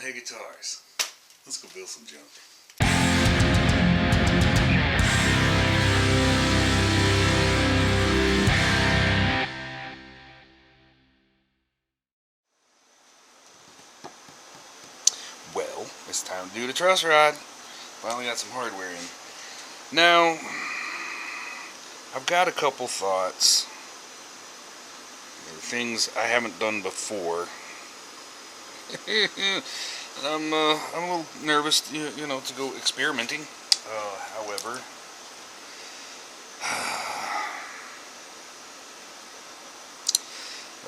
Hey Guitars. Let's go build some junk. Well, it's time to do the truss rod. Finally got some hardware in. Now, I've got a couple thoughts. Things I haven't done before. And I'm a little nervous, you know, to go experimenting. However,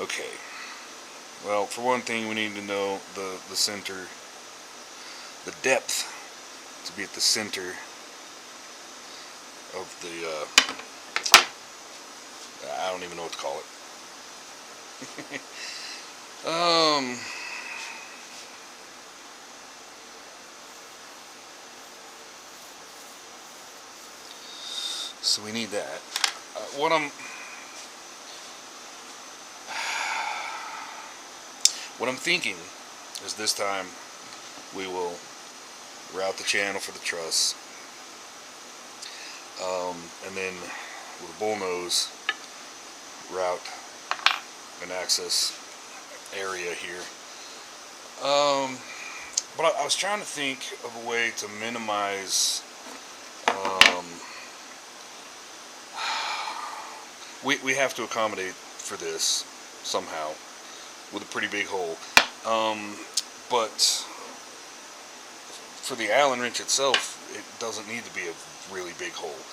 okay. Well, for one thing, we need to know the center, the depth to be at the center of the. I don't even know what to call it. So we need that. What I'm thinking is this time we will route the channel for the truss, and then with a bull nose route an access area here. But I was trying to think of a way to minimize. We have to accommodate for this somehow with a pretty big hole. But for the Allen wrench itself, it doesn't need to be a really big hole.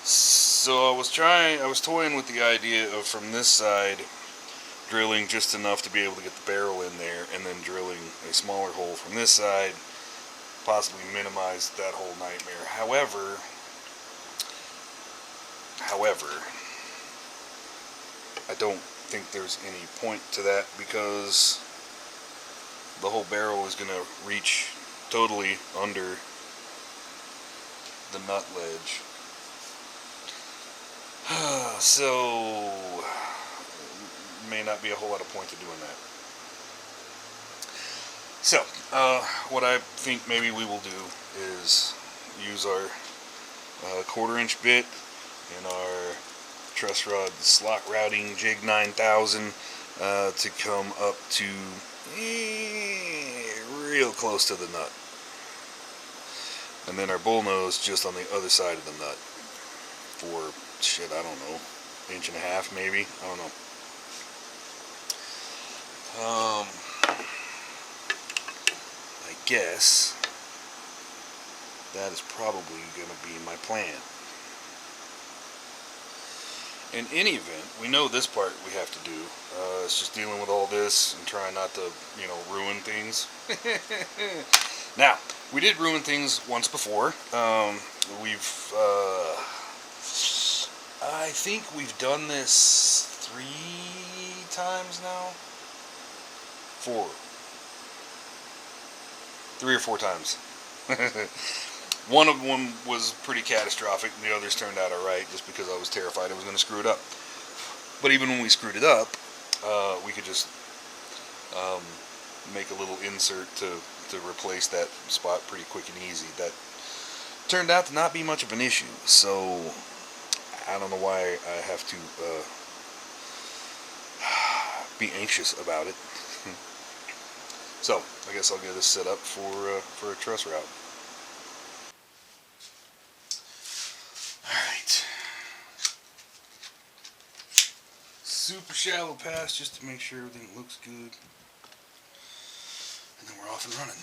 So I was toying with the idea of from this side drilling just enough to be able to get the barrel in there, and then drilling a smaller hole from this side, possibly minimize that whole nightmare. However, I don't think there's any point to that, because the whole barrel is going to reach totally under the nut ledge. So may not be a whole lot of point to doing that. So what I think maybe we will do is use our 1/4 inch bit and our Truss Rod slot routing jig 9000 to come up to real close to the nut, and then our bull nose just on the other side of the nut for shit, I don't know, 1.5 inches maybe, I don't know. I guess that is probably going to be my plan. In any event, we know this part we have to do. It's just dealing with all this and trying not to, you know, ruin things. Now, we did ruin things once before. I think we've done this 3 times now. 3 or 4 times. One of them was pretty catastrophic, and the others turned out alright, just because I was terrified I was going to screw it up. But even when we screwed it up, we could just make a little insert to replace that spot pretty quick and easy. That turned out to not be much of an issue, so I don't know why I have to be anxious about it. So I guess I'll get this set up for a truss route. Alright. Super shallow pass just to make sure everything looks good. And then we're off and running.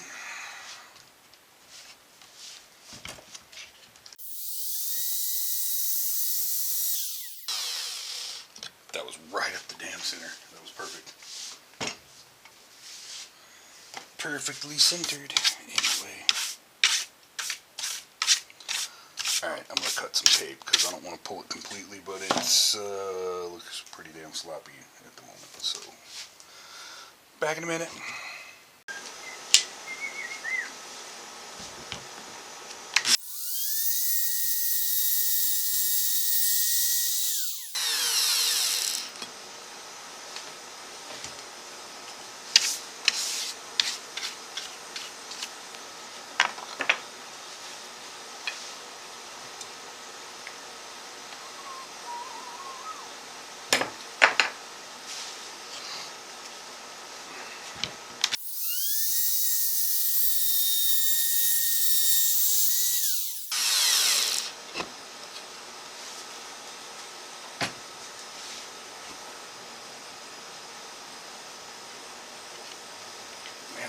That was right up the damn center. That was perfect. Perfectly centered. Anyway. Alright, I'm going to cut some tape because I don't want to pull it completely, but it's looks pretty damn sloppy at the moment. So, back in a minute.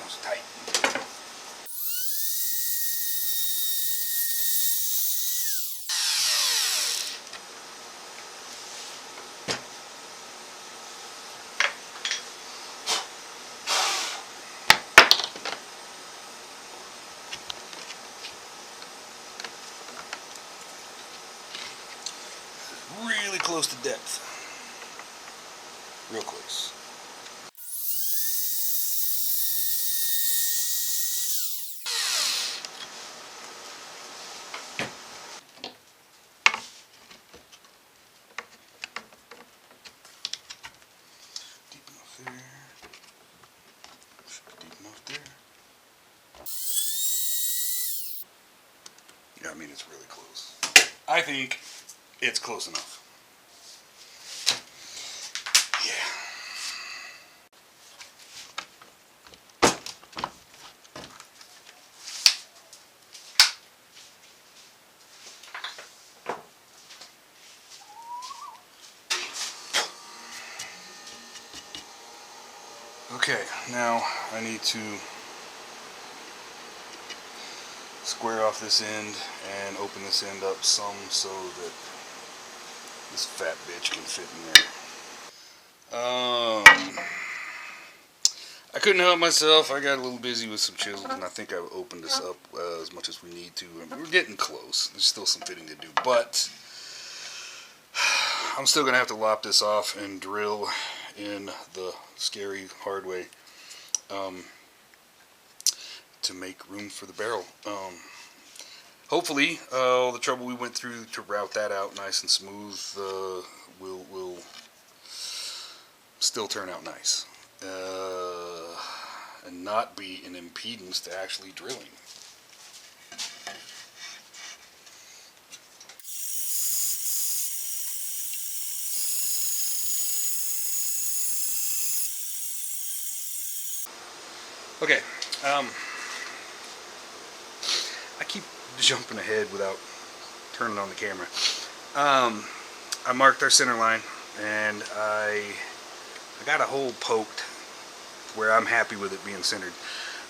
It's tight. Really close to depth. Real close. Deep enough there. Should be deep enough there. Yeah, I mean, it's really close. I think it's close enough. Yeah. Okay, now I need to square off this end and open this end up some so that this fat bitch can fit in there. I couldn't help myself. I got a little busy with some chisels, and I think I opened this up as much as we need to. We're getting close. There's still some fitting to do, but I'm still gonna have to lop this off and drill in the scary hard way to make room for the barrel. Hopefully, all the trouble we went through to route that out nice and smooth will still turn out nice and not be an impedance to actually drilling. Okay, I keep jumping ahead without turning on the camera. I marked our center line, and I got a hole poked where I'm happy with it being centered.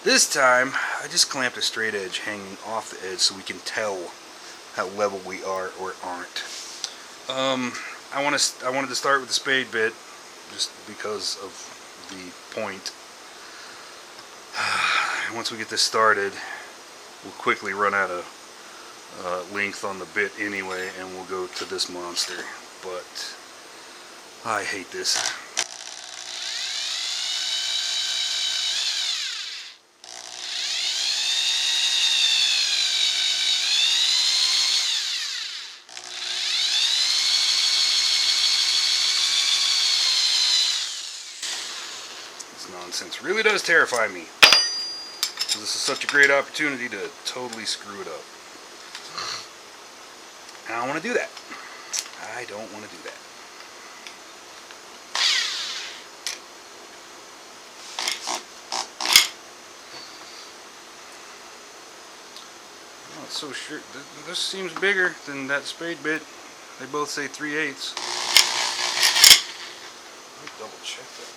This time, I just clamped a straight edge hanging off the edge so we can tell how level we are or aren't. I wanted to start with the spade bit just because of the point. Once we get this started, we'll quickly run out of length on the bit anyway, and we'll go to this monster. But I hate this. This nonsense really does terrify me. This is such a great opportunity to totally screw it up. I don't want to do that. I don't want to do that. I'm not so sure. This seems bigger than that spade bit. They both say 3/8. Let me double check that.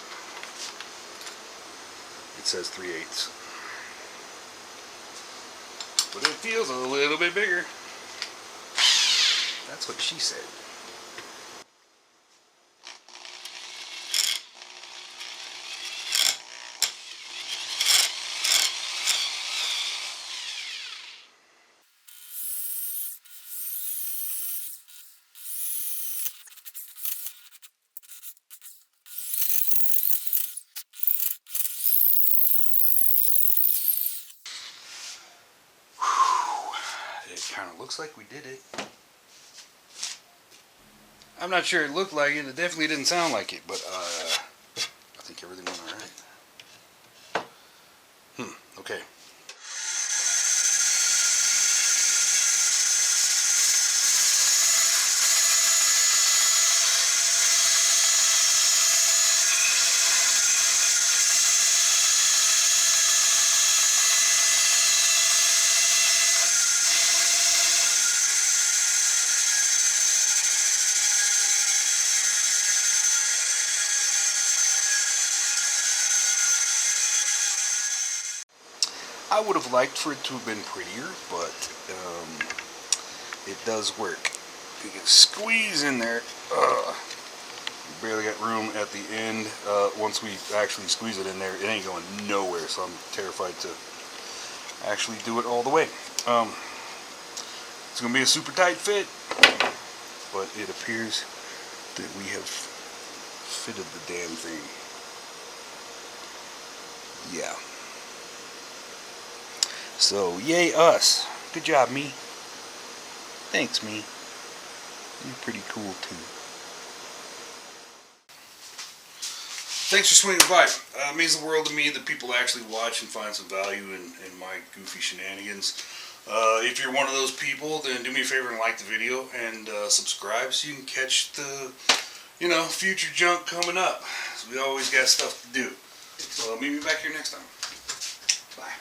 It says 3/8. But it feels a little bit bigger. That's what she said. It kind of looks like we did it. I'm not sure it looked like it. It definitely didn't sound like it, but I think everything went alright. Okay. I would have liked for it to have been prettier, but it does work. You can squeeze in there. Barely got room at the end. Once we actually squeeze it in there, it ain't going nowhere, so I'm terrified to actually do it all the way. It's going to be a super tight fit, but it appears that we have fitted the damn thing. Yeah. So, yay us. Good job, me. Thanks, me. You're pretty cool, too. Thanks for swinging by. It means the world to me that people actually watch and find some value in my goofy shenanigans. If you're one of those people, then do me a favor and like the video and subscribe so you can catch the, future junk coming up. So we always got stuff to do. So meet me back here next time. Bye.